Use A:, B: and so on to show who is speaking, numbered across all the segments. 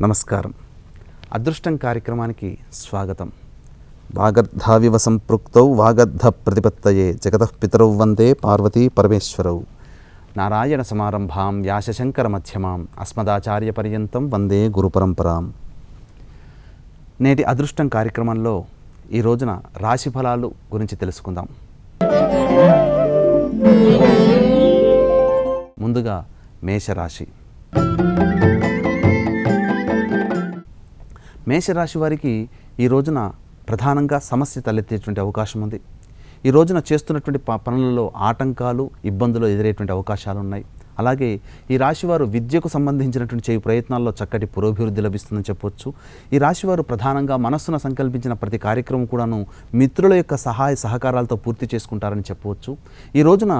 A: నమస్కారం. అదృష్టం కార్యక్రమానికి స్వాగతం. వాగర్ధావివ సంపృక్తౌ వాగర్ధ ప్రతిపత్తయే జగతః పితరౌ వందే పార్వతీ పరమేశ్వరౌ. నారాయణ సమారంభాం వ్యాసశంకర మధ్యమాం అస్మదాచార్య పర్యంతం వందే గురు పరంపరాం. నేటి అదృష్టం కార్యక్రమంలో ఈ రోజున రాశి ఫలాలు గురించి తెలుసుకుందాం. ముందుగా మేషరాశి. మేషరాశి వారికి ఈ రోజున ప్రధానంగా సమస్య తలెత్తేటువంటి అవకాశం ఉంది. ఈ రోజున చేస్తున్నటువంటి పనులలో ఆటంకాలు, ఇబ్బందులు ఎదురయ్యేటువంటి అవకాశాలు ఉన్నాయి. అలాగే ఈ రాశివారు విద్యకు సంబంధించినటువంటి చేయు ప్రయత్నాల్లో చక్కటి పురోభివృద్ధి లభిస్తుందని చెప్పవచ్చు. ఈ రాశివారు ప్రధానంగా మనస్సున సంకల్పించిన ప్రతి కార్యక్రమం కూడాను మిత్రుల యొక్క సహాయ సహకారాలతో పూర్తి చేసుకుంటారని చెప్పవచ్చు. ఈ రోజున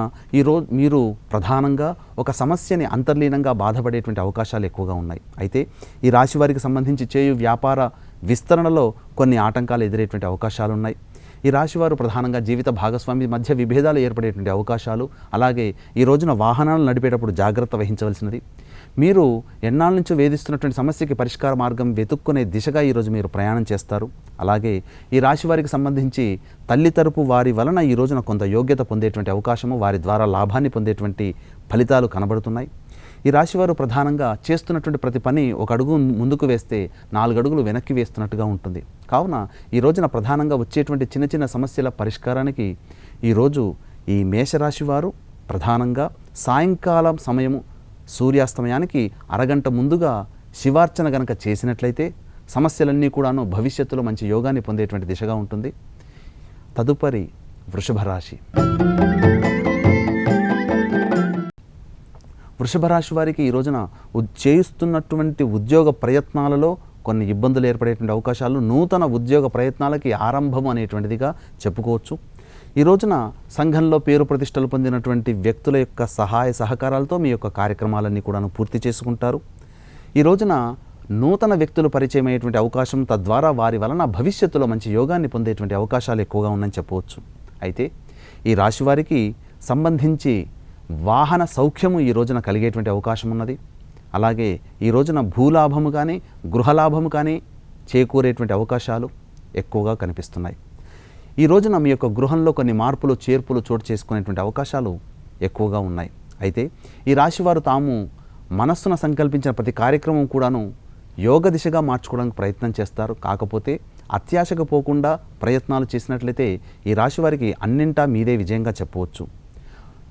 A: మీరు ప్రధానంగా ఒక సమస్యని అంతర్లీనంగా బాధపడేటువంటి అవకాశాలు ఎక్కువగా ఉన్నాయి. అయితే ఈ రాశివారికి సంబంధించి చేయు వ్యాపార విస్తరణలో కొన్ని ఆటంకాలు ఎదురయ్యేటువంటి అవకాశాలు ఉన్నాయి. ఈ రాశివారు ప్రధానంగా జీవిత భాగస్వామి మధ్య విభేదాలు ఏర్పడేటువంటి అవకాశాలు, అలాగే ఈ రోజున వాహనాలు నడిపేటప్పుడు జాగ్రత్త వహించవలసినది. మీరు ఎన్నాళ్ళ నుంచో వేధిస్తున్నటువంటి సమస్యకి పరిష్కార మార్గం వెతుక్కునే దిశగా ఈరోజు మీరు ప్రయాణం చేస్తారు. అలాగే ఈ రాశివారికి సంబంధించి తల్లి తరపు వారి వలన ఈ రోజున కొంత యోగ్యత పొందేటువంటి అవకాశము, వారి ద్వారా లాభాన్ని పొందేటువంటి ఫలితాలు కనబడుతున్నాయి. ఈ రాశివారు ప్రధానంగా చేస్తున్నటువంటి ప్రతి పని ఒక అడుగు ముందుకు వేస్తే 4 అడుగులు వెనక్కి వేస్తున్నట్టుగా ఉంటుంది. కావున ఈ రోజున ప్రధానంగా వచ్చేటువంటి చిన్న చిన్న సమస్యల పరిష్కారానికి ఈరోజు ఈ మేషరాశి వారు ప్రధానంగా సాయంకాలం సమయము సూర్యాస్తమయానికి అరగంట ముందుగా శివార్చన గనక చేసినట్లయితే సమస్యలన్నీ కూడాను భవిష్యత్తులో మంచి యోగాన్ని పొందేటువంటి దిశగా ఉంటుంది. తదుపరి వృషభ రాశి. వృషభ రాశి వారికి ఈ రోజున చేస్తున్నటువంటి ఉద్యోగ ప్రయత్నాలలో కొన్ని ఇబ్బందులు ఏర్పడేటువంటి అవకాశాలు, నూతన ఉద్యోగ ప్రయత్నాలకి ఆరంభం అనేటువంటిదిగా చెప్పుకోవచ్చు. ఈ రోజున సంఘంలో పేరు ప్రతిష్టలు పొందినటువంటి వ్యక్తుల యొక్క సహాయ సహకారాలతో మీ యొక్క కార్యక్రమాలన్నీ కూడాను పూర్తి చేసుకుంటారు. ఈ రోజున నూతన వ్యక్తులు పరిచయం అయ్యేటువంటి అవకాశం, తద్వారా వారి వలన భవిష్యత్తులో మంచి యోగాన్ని పొందేటువంటి అవకాశాలు ఎక్కువగా ఉన్నాయని చెప్పవచ్చు. అయితే ఈ రాశి వారికి సంబంధించి వాహన సౌఖ్యము ఈ రోజున కలిగేటువంటి అవకాశం ఉన్నది. అలాగే ఈ రోజున భూలాభము కానీ గృహలాభము కానీ చేకూరేటువంటి అవకాశాలు ఎక్కువగా కనిపిస్తున్నాయి. ఈ రోజున మీ యొక్క గృహంలో కొన్ని మార్పులు చేర్పులు చోటు చేసుకునేటువంటి అవకాశాలు ఎక్కువగా ఉన్నాయి. అయితే ఈ రాశివారు తాము మనస్సున సంకల్పించిన ప్రతి కార్యక్రమం కూడాను యోగ దిశగా మార్చుకోవడానికి ప్రయత్నం చేస్తారు. కాకపోతే అత్యాశకు పోకుండా ప్రయత్నాలు చేసినట్లయితే ఈ రాశివారికి అన్నింటా మీదే విజయంగా చెప్పవచ్చు.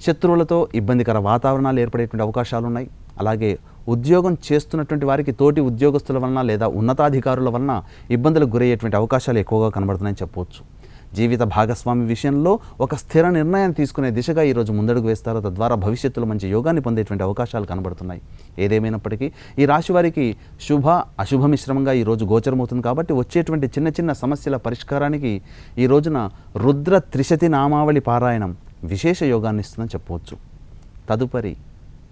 A: శత్రువులతో ఇబ్బందికర వాతావరణాలు ఏర్పడేటువంటి అవకాశాలు ఉన్నాయి. అలాగే ఉద్యోగం చేస్తున్నటువంటి వారికి తోటి ఉద్యోగస్తుల వలన లేదా ఉన్నతాధికారుల వలన ఇబ్బందులకు గురయ్యేటువంటి అవకాశాలు ఎక్కువగా కనబడుతున్నాయని చెప్పవచ్చు. జీవిత భాగస్వామి విషయంలో ఒక స్థిర నిర్ణయాన్ని తీసుకునే దిశగా ఈరోజు ముందడుగు వేస్తారు. తద్వారా భవిష్యత్తులో మంచి యోగాన్ని పొందేటువంటి అవకాశాలు కనబడుతున్నాయి. ఏదేమైనప్పటికీ ఈ రాశి వారికి శుభ అశుభ మిశ్రమంగా ఈరోజు గోచరమవుతుంది. కాబట్టి వచ్చేటువంటి చిన్న చిన్న సమస్యల పరిష్కారానికి ఈ రోజున రుద్ర త్రిశతి నామావళి పారాయణం విశేష యోగాన్ని ఇస్తుందని చెప్పవచ్చు. తదుపరి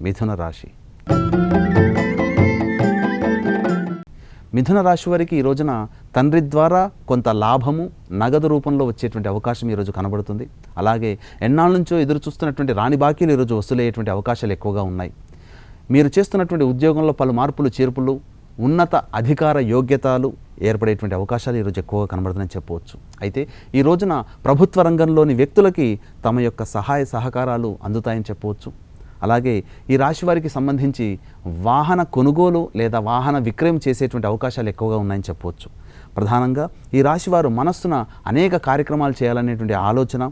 A: మిథున రాశి. మిథున రాశి వారికి ఈ రోజున తండ్రి ద్వారా కొంత లాభము నగదు రూపంలో వచ్చేటువంటి అవకాశం ఈరోజు కనబడుతుంది. అలాగే ఎన్నాళ్ళ నుంచో ఎదురు చూస్తున్నటువంటి రాణి బాకీలు ఈరోజు వసూలయ్యేటువంటి అవకాశాలు ఎక్కువగా ఉన్నాయి. మీరు చేస్తున్నటువంటి ఉద్యోగంలో పలు మార్పులు చేర్పులు, ఉన్నత అధికార యోగ్యతలు ఏర్పడేటువంటి అవకాశాలు ఈరోజు ఎక్కువగా కనబడుతుందని చెప్పవచ్చు. అయితే ఈ రోజున ప్రభుత్వ రంగంలోని వ్యక్తులకి తమ యొక్క సహాయ సహకారాలు అందుతాయని చెప్పవచ్చు. అలాగే ఈ రాశి వారికి సంబంధించి వాహన కొనుగోలు లేదా వాహన విక్రయం చేసేటువంటి అవకాశాలు ఎక్కువగా ఉన్నాయని చెప్పవచ్చు. ప్రధానంగా ఈ రాశివారు మనస్సున అనేక కార్యక్రమాలు చేయాలనేటువంటి ఆలోచన,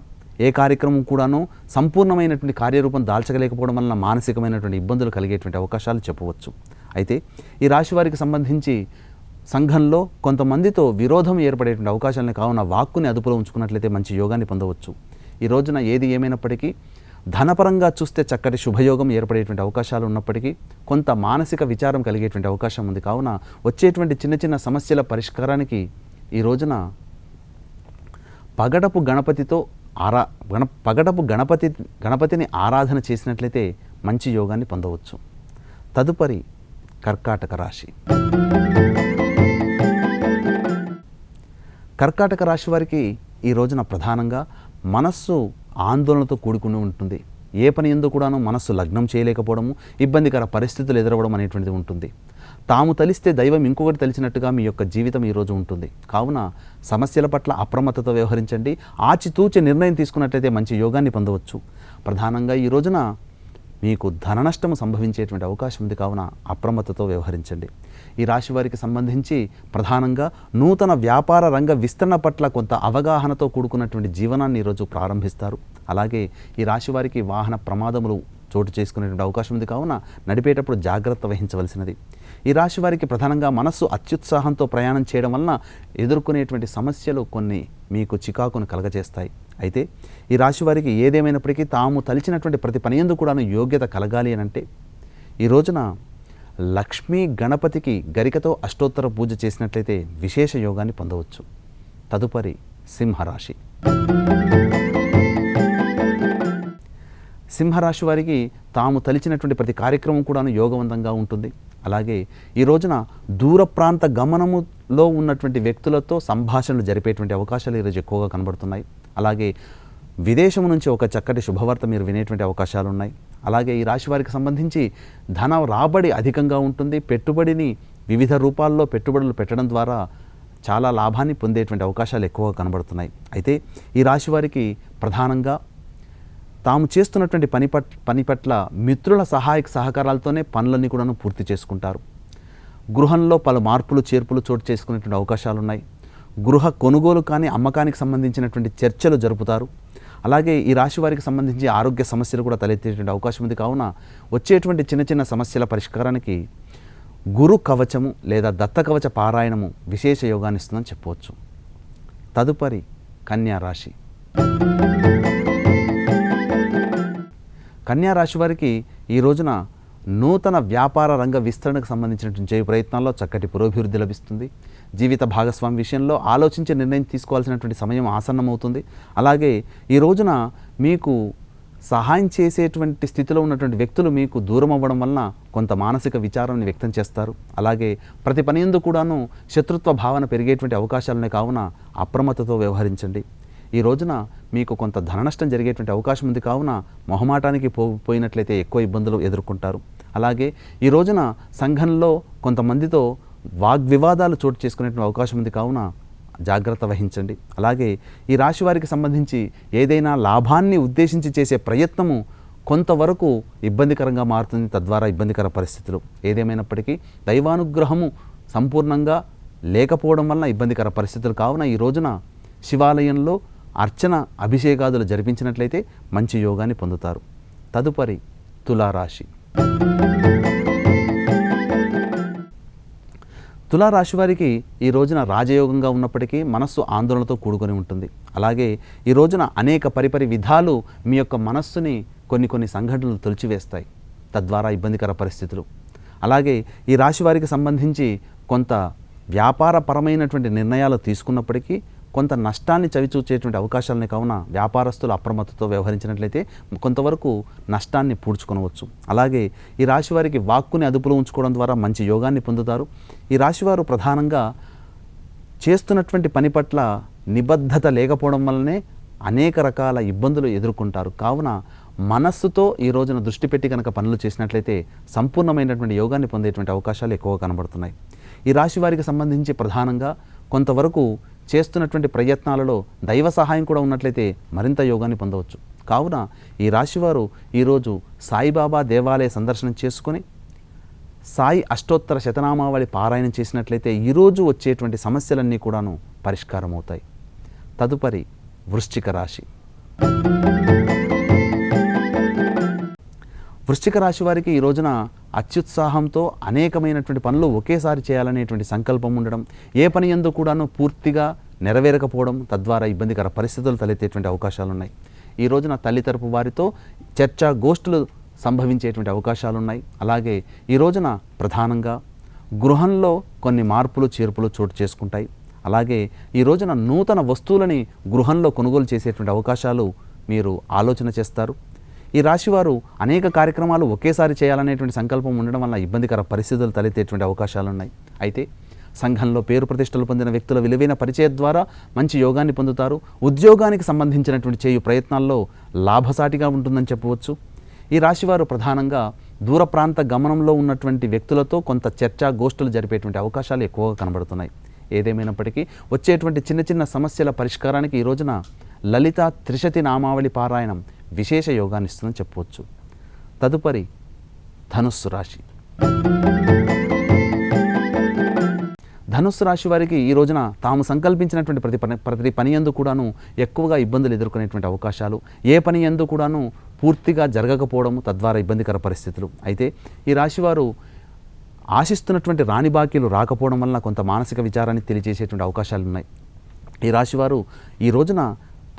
A: ఏ కార్యక్రమం కూడాను సంపూర్ణమైనటువంటి కార్యరూపం దాల్చగలేకపోవడం వలన మానసికమైనటువంటి ఇబ్బందులు కలిగేటువంటి అవకాశాలు చెప్పవచ్చు. అయితే ఈ రాశి వారికి సంబంధించి సంఘంలో కొంతమందితో విరోధం ఏర్పడేటువంటి అవకాశాలను, కావున వాక్కుని అదుపులో ఉంచుకున్నట్లయితే మంచి యోగాన్ని పొందవచ్చు. ఈ రోజున ఏది ఏమైనప్పటికీ ధనపరంగా చూస్తే చక్కటి శుభయోగం ఏర్పడేటువంటి అవకాశాలు ఉన్నప్పటికీ కొంత మానసిక విచారం కలిగేటువంటి అవకాశం ఉంది. కావున వచ్చేటువంటి చిన్న చిన్న సమస్యల పరిష్కారానికి ఈ రోజున పగడపు గణపతిని ఆరాధన చేసినట్లయితే మంచి యోగాన్ని పొందవచ్చు. తదుపరి కర్కాటక రాశి. కర్కాటక రాశి వారికి ఈ రోజున ప్రధానంగా మనస్సు ఆందోళనతో కూడుకుని ఉంటుంది. ఏ పని యందు కూడాను మనస్సు లగ్నం చేయలేకపోవడము, ఇబ్బందికర పరిస్థితులు ఎదురవ్వడం అనేటువంటిది ఉంటుంది. తాము తలిస్తే దైవం ఇంకొకటి తలిచినట్టుగా మీ యొక్క జీవితం ఈరోజు ఉంటుంది. కావున సమస్యల పట్ల అప్రమత్తతో వ్యవహరించండి. ఆచితూచి నిర్ణయం తీసుకున్నట్లయితే మంచి యోగాన్ని పొందవచ్చు. ప్రధానంగా ఈ రోజున మీకు ధన నష్టము సంభవించేటువంటి అవకాశం ఉంది. కావున అప్రమత్తతో వ్యవహరించండి. ఈ రాశి వారికి సంబంధించి ప్రధానంగా నూతన వ్యాపార రంగ విస్తరణ పట్ల కొంత అవగాహనతో కూడుకున్నటువంటి జీవనాన్ని ఈరోజు ప్రారంభిస్తారు. అలాగే ఈ రాశి వారికి వాహన ప్రమాదములు చోటు చేసుకునేటువంటి అవకాశం ఉంది. కావున నడిపేటప్పుడు జాగ్రత్త వహించవలసినది. ఈ రాశి వారికి ప్రధానంగా మనస్సు అత్యుత్సాహంతో ప్రయాణం చేయడం వలన ఎదుర్కొనేటువంటి సమస్యలు కొన్ని మీకు చికాకును కలగజేస్తాయి. అయితే ఈ రాశి వారికి ఏదేమైనప్పటికీ తాము తలిచినటువంటి ప్రతి పని యందు కూడాను యోగ్యత కలగాలి అని అంటే ఈ రోజున లక్ష్మీ గణపతికి గరికతో అష్టోత్తర పూజ చేసినట్లయితే విశేష యోగాన్ని పొందవచ్చు. తదుపరి సింహరాశి. సింహరాశి వారికి తాము తలిచినటువంటి ప్రతి కార్యక్రమం కూడాను యోగవంతంగా ఉంటుంది. అలాగే ఈ రోజున దూర ప్రాంత గమనములో ఉన్నటువంటి వ్యక్తులతో సంభాషణలు జరిపేటువంటి అవకాశాలు ఈరోజు ఎక్కువగా కనబడుతున్నాయి. అలాగే విదేశం నుంచి ఒక చక్కటి శుభవార్త మీరు వినేటువంటి అవకాశాలు ఉన్నాయి. అలాగే ఈ రాశి వారికి సంబంధించి ధన రాబడి అధికంగా ఉంటుంది. పెట్టుబడిని వివిధ రూపాల్లో పెట్టుబడులు పెట్టడం ద్వారా చాలా లాభాన్ని పొందేటువంటి అవకాశాలు ఎక్కువగా కనబడుతున్నాయి. అయితే ఈ రాశి వారికి ప్రధానంగా తాము చేస్తున్నటువంటి పని పట్ల మిత్రుల సహాయక సహకారాలతోనే పనులన్నీ కూడాను పూర్తి చేసుకుంటారు. గృహంలో పలు మార్పులు చేర్పులు చోటు చేసుకునేటువంటి అవకాశాలు ఉన్నాయి. గృహ కొనుగోలు కానీ అమ్మకానికి సంబంధించినటువంటి చర్చలు జరుపుతారు. అలాగే ఈ రాశి వారికి సంబంధించి ఆరోగ్య సమస్యలు కూడా తలెత్తేటువంటి అవకాశం ఉంది. కావున వచ్చేటువంటి చిన్న చిన్న సమస్యల పరిష్కారానికి గురు కవచము లేదా దత్త కవచ పారాయణము విశేష యోగాన్ని ఇస్తుందని చెప్పవచ్చు. తదుపరి కన్యా రాశి. కన్యా రాశి వారికి ఈ రోజున నూతన వ్యాపార రంగ విస్తరణకు సంబంధించినటువంటి చేయ ప్రయత్నాల్లో చక్కటి పురోభివృద్ధి లభిస్తుంది. జీవిత భాగస్వామి విషయంలో ఆలోచించి నిర్ణయం తీసుకోవాల్సినటువంటి సమయం ఆసన్నమవుతుంది. అలాగే ఈ రోజున మీకు సహాయం చేసేటువంటి స్థితిలో ఉన్నటువంటి వ్యక్తులు మీకు దూరం అవ్వడం వలన కొంత మానసిక విచారాన్ని వ్యక్తం చేస్తారు. అలాగే ప్రతి పని యందు కూడాను శత్రుత్వ భావన పెరిగేటువంటి అవకాశాలనే. కావున అప్రమత్తతో వ్యవహరించండి. ఈ రోజున మీకు కొంత ధన నష్టం జరిగేటువంటి అవకాశం ఉంది. కావున మొహమాటానికి పోయినట్లయితే ఎక్కువ ఇబ్బందులు ఎదుర్కొంటారు. అలాగే ఈ రోజున సంఘంలో కొంతమందితో వాగ్వివాదాలు చోటు చేసుకునేటువంటి అవకాశం ఉంది. కావున జాగ్రత్త వహించండి. అలాగే ఈ రాశి వారికి సంబంధించి ఏదైనా లాభాన్ని ఉద్దేశించి చేసే ప్రయత్నము కొంతవరకు ఇబ్బందికరంగా మారుతుంది. తద్వారా ఇబ్బందికర పరిస్థితులు. ఏదేమైనప్పటికీ దైవానుగ్రహము సంపూర్ణంగా లేకపోవడం వలన ఇబ్బందికర పరిస్థితులు. కావున ఈ రోజున శివాలయంలో అర్చన అభిషేకాదులు జరిపించినట్లయితే మంచి యోగాన్ని పొందుతారు. తదుపరి తులారాశి. తులారాశి వారికి ఈ రోజున రాజయోగంగా ఉన్నప్పటికీ మనస్సు ఆందోళనతో కూడుకొని ఉంటుంది. అలాగే ఈ రోజున అనేక పరిపరి విధాలు మీ యొక్క మనస్సుని కొన్ని సంఘటనలు తొలిచివేస్తాయి. తద్వారా ఇబ్బందికర పరిస్థితులు. అలాగే ఈ రాశి వారికి సంబంధించి కొంత వ్యాపారపరమైనటువంటి నిర్ణయాలు తీసుకున్నప్పటికీ కొంత నష్టాన్ని చవిచూచేటువంటి అవకాశాలని. కావున వ్యాపారస్తులు అప్రమత్తతో వ్యవహరించినట్లయితే కొంతవరకు నష్టాన్ని పూడ్చుకొనవచ్చు. అలాగే ఈ రాశి వారికి వాక్కుని అదుపులో ఉంచుకోవడం ద్వారా మంచి యోగాన్ని పొందుతారు. ఈ రాశివారు ప్రధానంగా చేస్తున్నటువంటి పని పట్ల నిబద్ధత లేకపోవడం వల్లనే అనేక రకాల ఇబ్బందులు ఎదుర్కొంటారు. కావున మనస్సుతో ఈ రోజున దృష్టి పెట్టి కనుక పనులు చేసినట్లయితే సంపూర్ణమైనటువంటి యోగాన్ని పొందేటువంటి అవకాశాలు ఎక్కువగా కనబడుతున్నాయి. ఈ రాశి వారికి సంబంధించి ప్రధానంగా కొంతవరకు చేస్తున్నటువంటి ప్రయత్నాలలో దైవ సహాయం కూడా ఉన్నట్లయితే మరింత యోగాన్ని పొందవచ్చు. కావున ఈ రాశివారు ఈరోజు సాయిబాబా దేవాలయ సందర్శనం చేసుకొని సాయి అష్టోత్తర శతనామావళి పారాయణం చేసినట్లయితే ఈరోజు వచ్చేటువంటి సమస్యలన్నీ కూడాను పరిష్కారం అవుతాయి. తదుపరి వృశ్చిక రాశి. వృశ్చిక రాశి వారికి ఈ రోజున అత్యుత్సాహంతో అనేకమైనటువంటి పనులు ఒకేసారి చేయాలనేటువంటి సంకల్పం ఉండడం, ఏ పని యందు కూడాను పూర్తిగా నెరవేరకపోవడం, తద్వారా ఇబ్బందికర పరిస్థితులు తలెత్తేటువంటి అవకాశాలు ఉన్నాయి. ఈ రోజున తల్లి తరపు వారితో చర్చా గోష్ఠులు సంభవించేటువంటి అవకాశాలు ఉన్నాయి. అలాగే ఈ రోజున ప్రధానంగా గృహంలో కొన్ని మార్పులు చేర్పులు చోటు చేసుకుంటాయి. అలాగే ఈ రోజున నూతన వస్తువులని గృహంలో కొనుగోలు చేసేటువంటి అవకాశాలు మీరు ఆలోచన చేస్తారు. ఈ రాశివారు అనేక కార్యక్రమాలు ఒకేసారి చేయాలనేటువంటి సంకల్పం ఉండడం వల్ల ఇబ్బందికర పరిస్థితులు తలెత్తేటువంటి అవకాశాలు ఉన్నాయి. అయితే సంఘంలో పేరు ప్రతిష్టలు పొందిన వ్యక్తుల విలువైన పరిచయం ద్వారా మంచి యోగాన్ని పొందుతారు. ఉద్యోగానికి సంబంధించినటువంటి చేయు ప్రయత్నాల్లో లాభసాటిగా ఉంటుందని చెప్పవచ్చు. ఈ రాశివారు ప్రధానంగా దూర ప్రాంత గమనంలో ఉన్నటువంటి వ్యక్తులతో కొంత చర్చా గోష్ఠులు జరిపేటువంటి అవకాశాలు ఎక్కువగా కనబడుతున్నాయి. ఏదేమైనప్పటికీ వచ్చేటువంటి చిన్న చిన్న సమస్యల పరిష్కారానికి ఈ రోజున లలిత త్రిశతి నామావళి పారాయణం విశేష యోగాన్ని ఇస్తుందని చెప్పవచ్చు. తదుపరి ధనుస్సు రాశి. ధనుస్సు రాశి వారికి ఈ రోజున తాము సంకల్పించినటువంటి ప్రతి పని యందు కూడాను ఎక్కువగా ఇబ్బందులు ఎదుర్కొనేటువంటి అవకాశాలు, ఏ పని యందు కూడాను పూర్తిగా జరగకపోవడము, తద్వారా ఇబ్బందికర పరిస్థితులు. అయితే ఈ రాశివారు ఆశిస్తున్నటువంటి రాణి బాకీలు రాకపోవడం వలన కొంత మానసిక విచారాన్ని తెలియజేసేటువంటి అవకాశాలు ఉన్నాయి. ఈ రాశివారు ఈ రోజున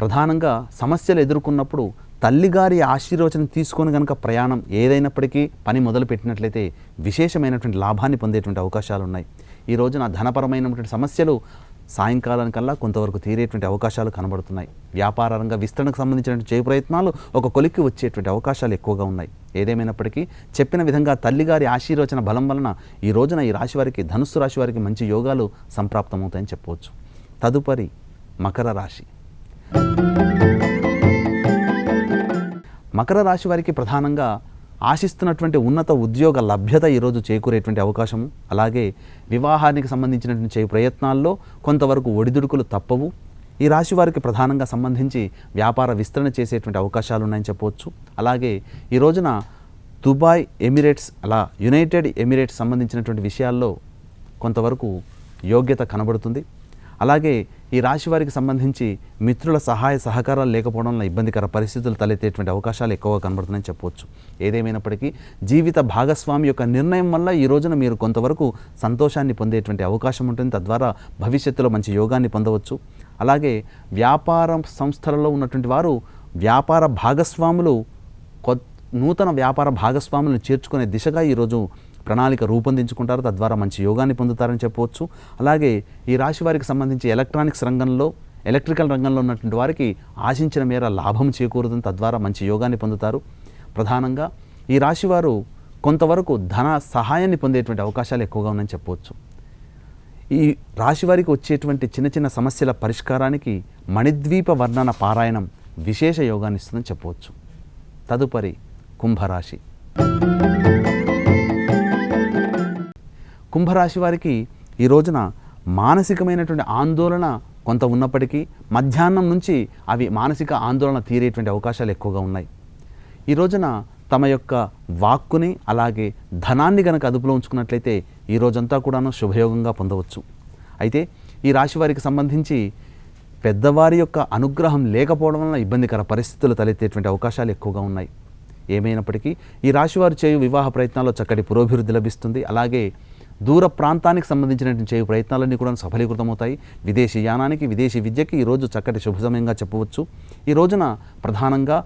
A: ప్రధానంగా సమస్యలు ఎదుర్కొన్నప్పుడు తల్లిగారి ఆశీర్వచనం తీసుకొని కనుక ప్రయాణం ఏదైనప్పటికీ పని మొదలు పెట్టినట్లయితే విశేషమైనటువంటి లాభాన్ని పొందేటువంటి అవకాశాలు ఉన్నాయి. ఈ రోజున ధనపరమైనటువంటి సమస్యలు సాయంకాలానికల్లా కొంతవరకు తీరేటువంటి అవకాశాలు కనబడుతున్నాయి. వ్యాపార రంగ విస్తరణకు సంబంధించినటువంటి చేయ ప్రయత్నాలు ఒక కొలిక్కి వచ్చేటువంటి అవకాశాలు ఎక్కువగా ఉన్నాయి. ఏదేమైనప్పటికీ చెప్పిన విధంగా తల్లిగారి ఆశీర్వచన బలం వలన ఈ రోజున ఈ రాశి వారికి, ధనుస్సు రాశి వారికి మంచి యోగాలు సంప్రాప్తమవుతాయని చెప్పవచ్చు. తదుపరి మకర రాశి. మకర రాశి వారికి ప్రధానంగా ఆశిస్తున్నటువంటి ఉన్నత ఉద్యోగ లభ్యత ఈరోజు చేకూరేటువంటి అవకాశము, అలాగే వివాహానికి సంబంధించినటువంటి చేయ ప్రయత్నాల్లో కొంతవరకు ఒడిదుడుకులు తప్పవు. ఈ రాశి వారికి ప్రధానంగా సంబంధించి వ్యాపార విస్తరణ చేసేటువంటి అవకాశాలు ఉన్నాయని చెప్పవచ్చు. అలాగే ఈ రోజున దుబాయ్, ఎమిరేట్స్, అలా యునైటెడ్ ఎమిరేట్స్ సంబంధించినటువంటి విషయాల్లో కొంతవరకు యోగ్యత కనబడుతుంది. అలాగే ఈ రాశి వారికి సంబంధించి మిత్రుల సహాయ సహకారాలు లేకపోవడం వల్ల ఇబ్బందికర పరిస్థితులు తలెత్తేటువంటి అవకాశాలు ఎక్కువగా కనబడుతున్నాయని చెప్పవచ్చు. ఏదేమైనప్పటికీ జీవిత భాగస్వామి యొక్క నిర్ణయం వల్ల ఈ రోజున మీరు కొంతవరకు సంతోషాన్ని పొందేటువంటి అవకాశం ఉంటుంది. తద్వారా భవిష్యత్తులో మంచి యోగాన్ని పొందవచ్చు. అలాగే వ్యాపార సంస్థలలో ఉన్నటువంటి వారు వ్యాపార భాగస్వాములు నూతన వ్యాపార భాగస్వాములను చేర్చుకునే దిశగా ఈరోజు ప్రణాళిక రూపొందించుకుంటారు. తద్వారా మంచి యోగాన్ని పొందుతారని చెప్పవచ్చు. అలాగే ఈ రాశి వారికి సంబంధించి ఎలక్ట్రికల్ రంగంలో ఉన్నటువంటి వారికి ఆశించిన మేర లాభం చేకూరుతుంది. తద్వారా మంచి యోగాన్ని పొందుతారు. ప్రధానంగా ఈ రాశివారు కొంతవరకు ధన సహాయాన్ని పొందేటువంటి అవకాశాలు ఎక్కువగా ఉన్నాయని చెప్పవచ్చు. ఈ రాశి వారికి వచ్చేటువంటి చిన్న చిన్న సమస్యల పరిష్కారానికి మణిద్వీప వర్ణన పారాయణం విశేష యోగాన్ని ఇస్తుందని చెప్పవచ్చు. తదుపరి కుంభరాశి. కుంభరాశి వారికి ఈ రోజున మానసికమైనటువంటి ఆందోళన కొంత ఉన్నప్పటికీ మధ్యాహ్నం నుంచి అవి మానసిక ఆందోళన తీరేటువంటి అవకాశాలు ఎక్కువగా ఉన్నాయి. ఈ రోజున తమ యొక్క వాక్కుని అలాగే ధనాన్ని గనక అదుపులో ఉంచుకున్నట్లయితే ఈ రోజంతా కూడాను శుభయోగంగా పొందవచ్చు. అయితే ఈ రాశి వారికి సంబంధించి పెద్దవారి యొక్క అనుగ్రహం లేకపోవడం వలన ఇబ్బందికర పరిస్థితులు తలెత్తేటువంటి అవకాశాలు ఎక్కువగా ఉన్నాయి. ఏమైనప్పటికీ ఈ రాశివారు చేయు వివాహ ప్రయత్నాల్లో చక్కటి పురోభివృద్ధి లభిస్తుంది. అలాగే దూర ప్రాంతానికి సంబంధించినటువంటి చేయు ప్రయత్నాలన్నీ కూడా సఫలీకృతమవుతాయి. విదేశీ యానానికి, విదేశీ విద్యకి ఈరోజు చక్కటి శుభ సమయంగా చెప్పవచ్చు. ఈ రోజున ప్రధానంగా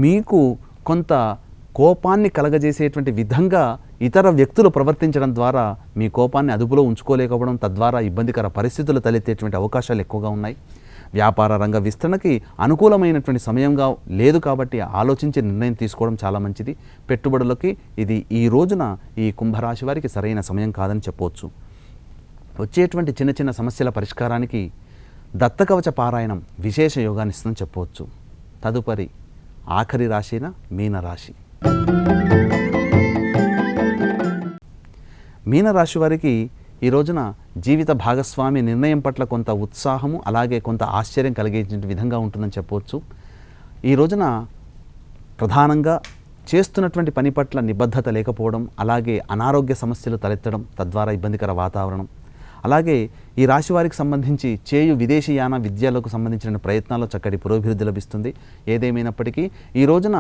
A: మీకు కొంత కోపాన్ని కలగజేసేటువంటి విధంగా ఇతర వ్యక్తులు ప్రవర్తించడం ద్వారా మీ కోపాన్ని అదుపులో ఉంచుకోలేకపోవడం, తద్వారా ఇబ్బందికర పరిస్థితులు తలెత్తేటువంటి అవకాశాలు ఎక్కువగా ఉన్నాయి. వ్యాపార రంగ విస్తరణకి అనుకూలమైనటువంటి సమయంగా లేదు కాబట్టి ఆలోచించి నిర్ణయం తీసుకోవడం చాలా మంచిది. పెట్టుబడులకి ఇది ఈ రోజున ఈ కుంభరాశి వారికి సరైన సమయం కాదని చెప్పవచ్చు. వచ్చేటువంటి చిన్న చిన్న సమస్యల పరిష్కారానికి దత్తకవచ పారాయణం విశేష యోగాన్ని ఇస్తుందని చెప్పవచ్చు. తదుపరి ఆఖరి రాశిన మీనరాశి. మీనరాశి వారికి ఈ రోజున జీవిత భాగస్వామి నిర్ణయం పట్ల కొంత ఉత్సాహము అలాగే కొంత ఆశ్చర్యం కలిగించే విధంగా ఉంటుందని చెప్పవచ్చు. ఈ రోజున ప్రధానంగా చేస్తున్నటువంటి పని పట్ల నిబద్ధత లేకపోవడం, అలాగే అనారోగ్య సమస్యలు తలెత్తడం, తద్వారా ఇబ్బందికర వాతావరణం. అలాగే ఈ రాశి వారికి సంబంధించి చేయు విదేశీయాన విద్యలకు సంబంధించిన ప్రయత్నాల్లో చక్కటి పురోభివృద్ధి లభిస్తుంది. ఏదేమైనప్పటికీ ఈ రోజున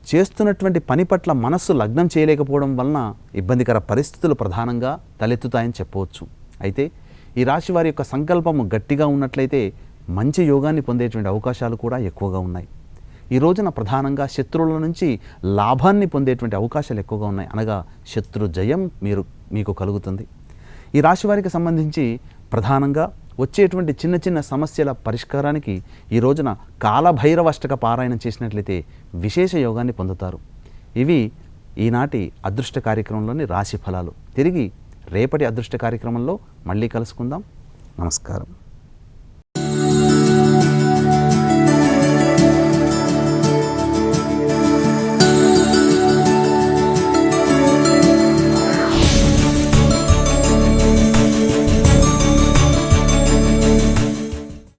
A: చేస్తున్నటువంటి పని పట్ల మనస్సు లగ్నం చేయలేకపోవడం వలన ఇబ్బందికర పరిస్థితులు ప్రధానంగా తలెత్తుతాయని చెప్పవచ్చు. అయితే ఈ రాశి వారి యొక్క సంకల్పము గట్టిగా ఉన్నట్లయితే మంచి యోగాన్ని పొందేటువంటి అవకాశాలు కూడా ఎక్కువగా ఉన్నాయి. ఈ రోజున ప్రధానంగా శత్రువుల నుంచి లాభాన్ని పొందేటువంటి అవకాశాలు ఎక్కువగా ఉన్నాయి. అనగా శత్రు జయం మీకు కలుగుతుంది. ఈ రాశి వారికి సంబంధించి ప్రధానంగా వచ్చేటువంటి చిన్న చిన్న సమస్యల పరిష్కారానికి ఈ రోజున కాలభైరవాష్టక పారాయణం చేసినట్లయితే విశేష యోగాన్ని పొందుతారు. ఇవి ఈనాటి అదృష్ట కార్యక్రమంలోని రాశి ఫలాలు. తిరిగి రేపటి అదృష్ట కార్యక్రమంలో మళ్ళీ కలుసుకుందాం. నమస్కారం.